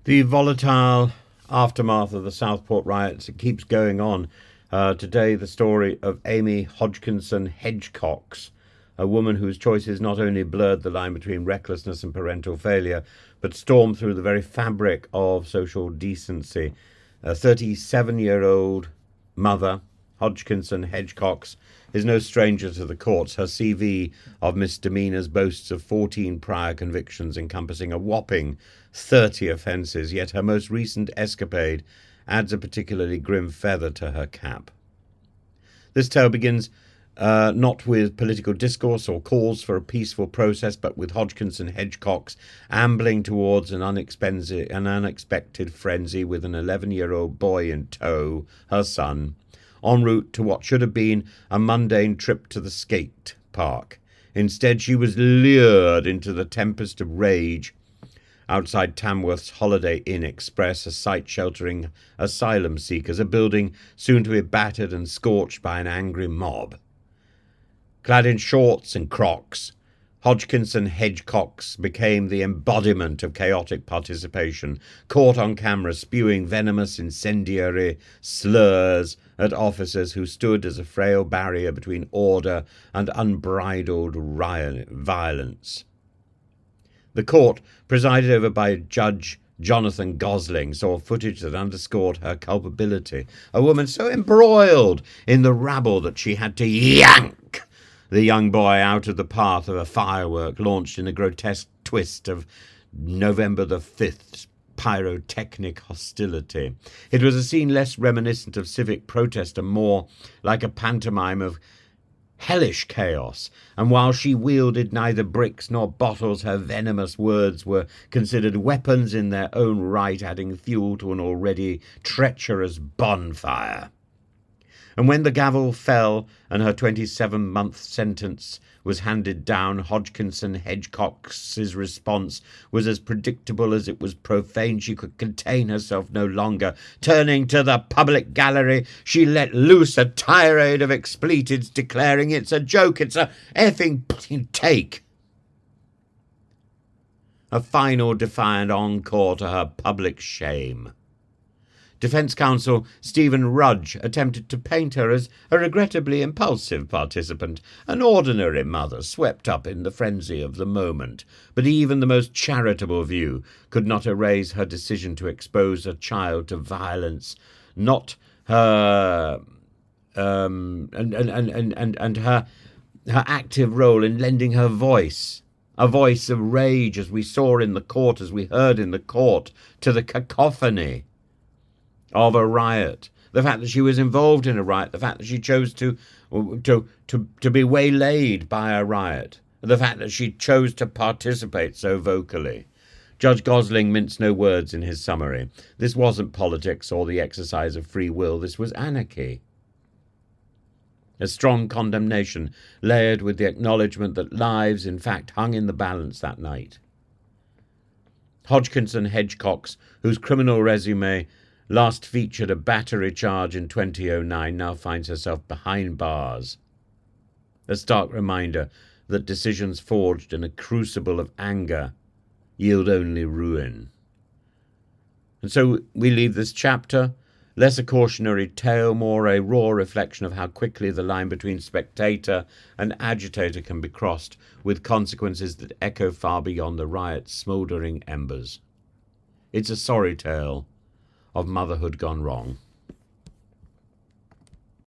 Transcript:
The volatile aftermath of the Southport riots, it keeps going on. Today, the story of Amy Hodgkinson-Hedgecox, a woman whose choices not only blurred the line between recklessness and parental failure, but stormed through the very fabric of social decency. A 37-year-old mother, Hodgkinson-Hedgecox, is no stranger to the courts. Her CV of misdemeanours boasts of 14 prior convictions encompassing a whopping 30 offences, yet her most recent escapade adds a particularly grim feather to her cap. This tale begins not with political discourse or calls for a peaceful process, but with Hodgkinson-Hedgecox ambling towards an unexpected frenzy with an 11-year-old boy in tow, her son, en route to what should have been a mundane trip to the skate park. Instead, she was lured into the tempest of rage outside Tamworth's Holiday Inn Express, a site sheltering asylum seekers, a building soon to be battered and scorched by an angry mob. Clad in shorts and Crocs, Hodgkinson-Hedgecox became the embodiment of chaotic participation, caught on camera spewing venomous incendiary slurs at officers who stood as a frail barrier between order and unbridled violence. The court, presided over by Judge Jonathan Gosling, saw footage that underscored her culpability. A woman so embroiled in the rabble that she had to yank the young boy out of the path of a firework launched in a grotesque twist of November the 5th's pyrotechnic hostility. It was a scene less reminiscent of civic protest and more like a pantomime of hellish chaos, and while she wielded neither bricks nor bottles, her venomous words were considered weapons in their own right, adding fuel to an already treacherous bonfire. And when the gavel fell and her 27-month sentence was handed down, Hodgkinson-Hedgecox's response was as predictable as it was profane. She could contain herself no longer. Turning to the public gallery, she let loose a tirade of expletives, declaring it's a joke, it's a effing take. A final defiant encore to her public shame. Defence counsel Stephen Rudge attempted to paint her as a regrettably impulsive participant, an ordinary mother swept up in the frenzy of the moment. But even the most charitable view could not erase her decision to expose a child to violence, not her and her active role in lending her voice. A voice of rage, as we saw in the court, as we heard in the court, to the cacophony of a riot. The fact that she was involved in a riot, the fact that she chose to be waylaid by a riot, the fact that she chose to participate so vocally. Judge Gosling minced no words in his summary. This wasn't politics or the exercise of free will, this was anarchy. A strong condemnation layered with the acknowledgement that lives, in fact, hung in the balance that night. Hodgkinson-Hedgecox, whose criminal resume last featured a battery charge in 2009, now finds herself behind bars. A stark reminder that decisions forged in a crucible of anger yield only ruin. And so we leave this chapter, less a cautionary tale, more a raw reflection of how quickly the line between spectator and agitator can be crossed, with consequences that echo far beyond the riot's smouldering embers. It's a sorry tale of motherhood gone wrong.